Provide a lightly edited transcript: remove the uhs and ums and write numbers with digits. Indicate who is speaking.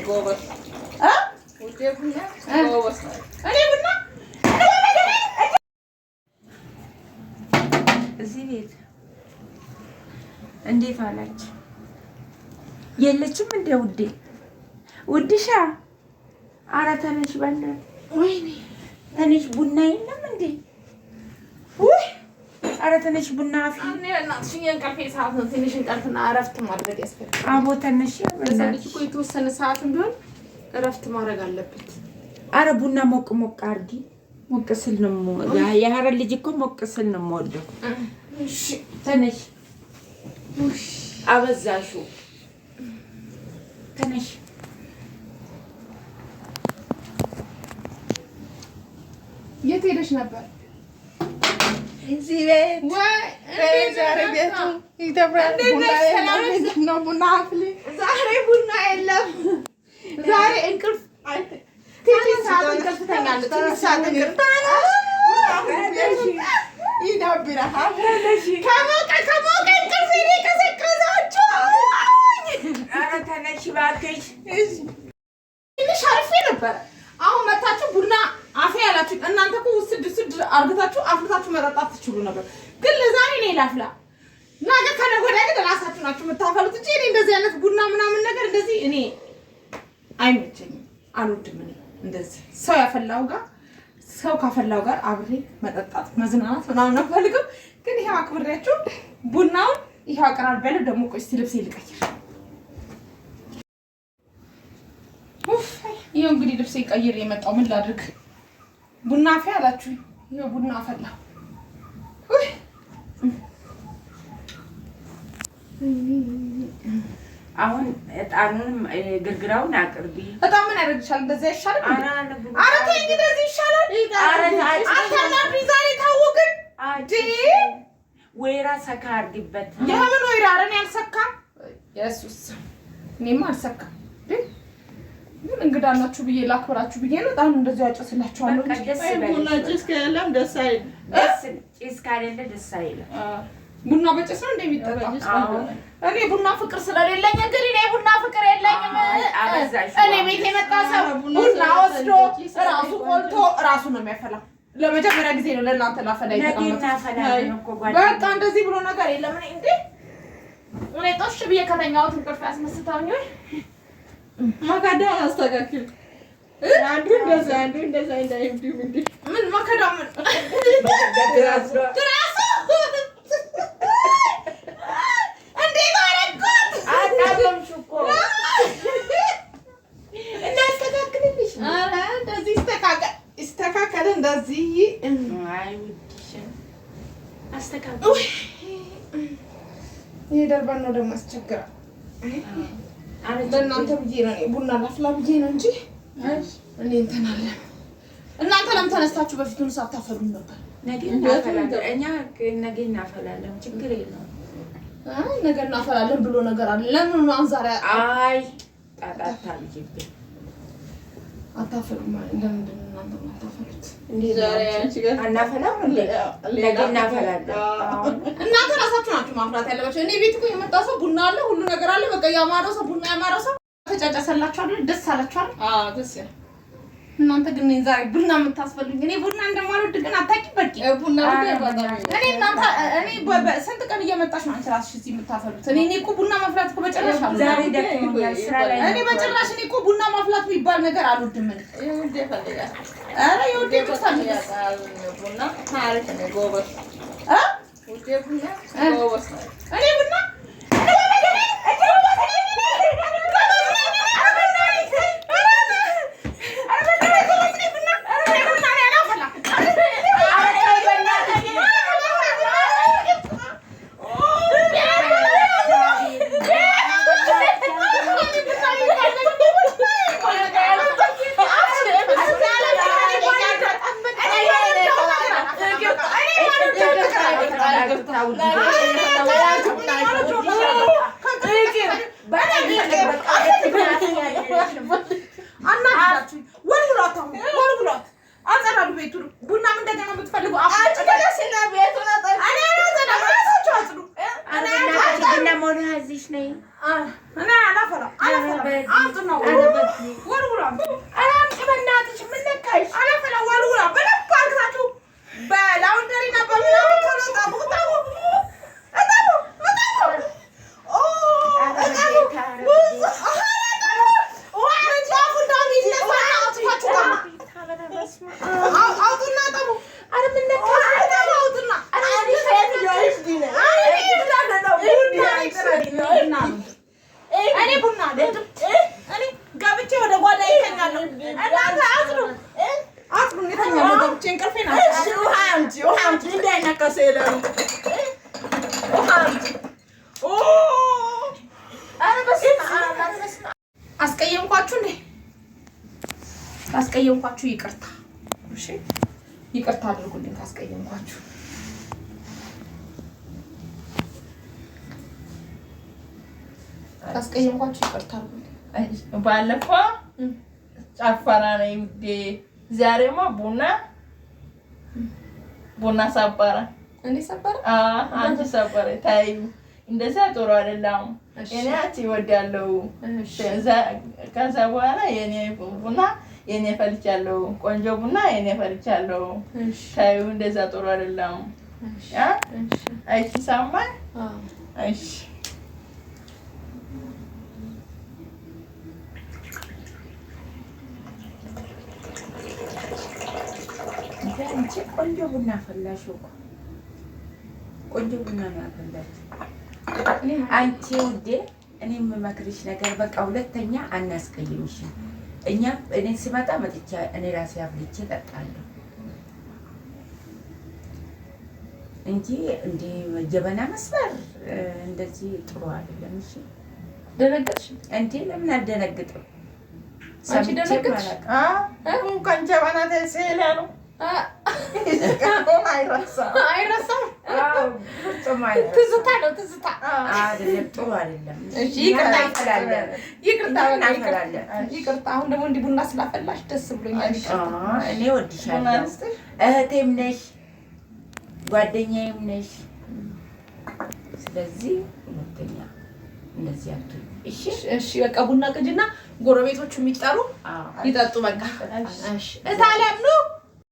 Speaker 1: ጎበዝ ውዴ ቡና ጎበዝ እኔ ቡና
Speaker 2: እዚህ ቤት እንዴት አላችሁ? የለችም እንደ ውዴ ውድሻ፣ ኧረ ተነሽ በእናትህ። ወይኔ ተነሽ፣ ቡና የለም እንዴ? ውይ ኧረ ተነሽ ቡና አፊ።
Speaker 1: እኔ እናትሽ የእንቅልፌ ሰዓት ነው። ትንሽ እንቅልፍና እረፍት ማድረግ ያስፈልጋል።
Speaker 2: አቦ ተነሽ
Speaker 1: በእናትሽ እኮ የተወሰነ ሰዓትም ቢሆን እረፍት ማድረግ አለበት።
Speaker 2: ኧረ ቡና ሞቅ ሞቅ አድርጊ። ሞቅ ስል ነው የሀረር ልጅ እኮ ሞቅ ስል ነው የምወደው።
Speaker 1: እሺ
Speaker 2: ተነሽ። አበዛሹ። ተነሽ።
Speaker 1: የት ሄደሽ ነበር?
Speaker 2: እዚህ ቤት ወይ ዛሬ ቤቱ ይተብራል። ቡና አፍሊ።
Speaker 1: ዛሬ ቡና የለም። ዛሬ እንቅልፍ ትንሽ ሰዓት እንቅልፍ ተኛለች። ትንሽ ሰዓት እንቅልፍ
Speaker 2: ይዳብራል።
Speaker 1: ከሞቀ እንቅልፍ የቀሰቀሳችሁ።
Speaker 2: ኧረ ተነሽ እባክሽ።
Speaker 1: ትንሽ አርፌ ነበረ። አሁን መታችሁ ቡና አፌ ያላችሁ እናንተ እኮ ስድ አርግታችሁ አፍልታችሁ መጠጣት ትችሉ ነበር። ግን ለዛሬ እኔ ላፍላ፣ ነገ ከነገ ወዲያ ግን እራሳችሁ ናችሁ የምታፈሉት እንጂ እኔ እንደዚህ አይነት ቡና ምናምን ነገር እንደዚህ እኔ አይመቸኝም፣ አልወድም። እኔ እንደዚህ ሰው ያፈላው ጋር ሰው ካፈላው ጋር አብሬ መጠጣት መዝናናት ምናምን ነው ፈልገው። ግን ይሄው አክብሬያችሁ ቡናውን ይሄው አቀራርቤያለሁ። ደግሞ ቆይ እስኪ ልብሴ ልቀይር። ይሄው እንግዲህ ልብሴ ቀይሬ የመጣው ምን ላድርግ? ቡና አፌ አላችሁ። ይሄው ቡና አፈላሁ።
Speaker 2: አሁን እጣኑን ግርግራውን አቅርቢ።
Speaker 1: እጣን ምን ያደርግሻል? እንደዚህ አይሻልም? ኧረ ተይ እንደዚህ ይሻላል። አንተና ዛሬ ታወቅን እንዴ?
Speaker 2: ወይራ ሰካ አድርጊበት።
Speaker 1: የምን ወይራ? ኧረ እኔ አልሰካም። ኢየሱስ እኔማ አልሰካም። ምን እንግዳናችሁ ብዬ ላክብራችሁ ብዬ ነው። እጣኑ እንደዚህ ያጨስላችኋለሁ።
Speaker 2: ቡና ጭስ ከሌለም ደስ አይልም። ጭስ ካሌለ ደስ አይልም።
Speaker 1: ቡና በጭስ ነው እንደሚጠጣው። እኔ ቡና ፍቅር ስለሌለኝ እንግዲህ እኔ ቡና ፍቅር የለኝም። እኔ ቤት የመጣ ሰው ቡና ወስዶ ራሱ ቆልቶ ራሱ ነው የሚያፈላው። ለመጀመሪያ ጊዜ ነው ለእናንተ ላፈላ ይተቀመጥ። በቃ እንደዚህ ብሎ ነገር የለም። እኔ እንዴ እኔ ጦሽ ብዬ ከተኛሁት እንቅልፍ ያስመስታውኝ ወይ
Speaker 3: ማካዳ አስተካክል። አንዱ እንደዛ እንዳይምዲ
Speaker 1: ምን ማካዳ ምን ትራሱ እንዴ ባረኩት
Speaker 2: አጣበምሽ እኮ
Speaker 1: እናስተካክልልሽ። ኧረ እንደዚህ ይስተካከል እንደዚህ።
Speaker 2: አይ ውድሽ አስተካክል።
Speaker 1: ይሄ ደርባን ነው ደግሞ ያስቸግራል። ለእናንተ ብዬ ነው ቡና ላፍላ ብዬ ነው እንጂ እኔ እንትን አለ። እናንተ ለምን ተነስታችሁ በፊቱን ሳታፈሉ ነበር?
Speaker 2: ነገ እናፈላለን። እኛ ነገ እናፈላለን፣ ችግር የለውም።
Speaker 1: ነገ እናፈላለን ብሎ ነገር አለ። ለምን ነው ዛሬ?
Speaker 2: አይ ጣጣታ ልጅብኝ
Speaker 1: አታፈሉም ማለት ለምንድን ነው እናንተ የማታፈሉት?
Speaker 3: ዛሬ አንቺ ጋር
Speaker 2: አናፈላም እንዴ? ነገ እናፈላለን።
Speaker 1: እናንተ ራሳችሁ ናችሁ ማፍላት ያለባችሁ። እኔ ቤት እኮ የመጣ ሰው ቡና አለ፣ ሁሉ ነገር አለ። በቃ ያማረው ሰው ቡና ያማረው ሰው ተጫጫሰላችሁ አይደል? ደስ አላችሁ አይደል?
Speaker 3: አዎ ደስ ይላል።
Speaker 1: እናንተ ግን ዛሬ ቡና የምታስፈልጉኝ እኔ ቡና እንደማልወድ ግን አታውቂም። በቂ
Speaker 3: ቡና
Speaker 1: እኔ ስንት ቀን እየመጣሽ ነው አንቺ እራስሽ እዚህ የምታፈሉት? እኔ እኮ ቡና ማፍላት እኮ በጭራሽ አልወድም።
Speaker 2: ዛሬ ደክሞኛል ስራ ላይ
Speaker 1: እኔ በጭራሽ እኔ እኮ ቡና ማፍላት የሚባል ነገር አልወድም።
Speaker 3: ይሁን ይፈልጋል።
Speaker 1: ኧረ ይወዴ ብታልኝ
Speaker 3: ቡና ታሪክ ነው። ጎበዝ ውዴ ቡና ጎበዝ ነው።
Speaker 1: እኔ ቡና አውጡና ጠቡ። ኧረ ምን ነካ? አውጡና እኔ ቡና እኔ ገብቼ ወደ ጓዳ ይተኛለሁ። እናንተ አጽዱ እተኛለሁ ገብቼ እንቅልፌን
Speaker 3: ውሃ አምጪ እንዳይነከስ የለም። ውሃ አምጪ።
Speaker 1: አስቀየምኳችሁ እንዴ? ካስቀየምኳችሁ ይቅርታ። እሺ ይቅርታ አድርጉልኝ ካስቀየምኳችሁ። ካስቀየምኳችሁ ይቅርታ አድርጉልኝ።
Speaker 3: ባለፈው ጨፈራ ነው ውዴ፣ ዛሬማ ቡና ሰበረ።
Speaker 1: እኔ ሰበረ?
Speaker 3: አንቺ ሰበረ። ታዩ እንደዛ ጥሩ አይደለም። እኔ አንቺ እወዳለሁ። ከዛ በኋላ የኔ ቡና የኔ ፈልቻለሁ፣ ቆንጆ ቡና የኔ ፈልቻለሁ። ታዩ እንደዛ ጥሩ አይደለም። አይሰማም? እሺ
Speaker 2: አንቺ ቆንጆ ቡና ፈላሽ እኮ ቆንጆ ቡና ነው ያፈላሽ። አንቺ ውዴ እኔ የምመክርሽ ነገር በቃ ሁለተኛ አናስቀይምሽም። እኔ ስመጣ መጥቻ እኔ ራሴ አፍልቼ እጠጣለሁ እንጂ እንደ ጀበና መስበር እንደዚህ ጥሩ አይደለም። እሺ
Speaker 1: ደነገጥሽ
Speaker 3: እንዴ? ለምን አልደነግጥም?
Speaker 1: አንቺ ደነገጥሽ?
Speaker 3: እንኳን ጀበና ተሰለ ነው
Speaker 1: አይረሳም።
Speaker 2: ትዝታ
Speaker 1: ነው ትዝታ
Speaker 2: አይደለም፣ ጥሩ አይደለም።
Speaker 1: እሺ ይቅርታ። አሁን ደግሞ እንዲህ ቡና ስላፈላሽ ደስ ብሎኛል።
Speaker 2: እኔ እወድሻለሁ፣ እህቴም ነሽ፣ ጓደኛዬም ነሽ። ስለዚህ ሁለተኛ እንደዚህ አትሁን። እሺ
Speaker 1: እሺ፣ በቃ ቡና ቅጅና ጎረቤቶቹ የሚጠሩ ይጠጡ። በቃ እሺ እታለም ነው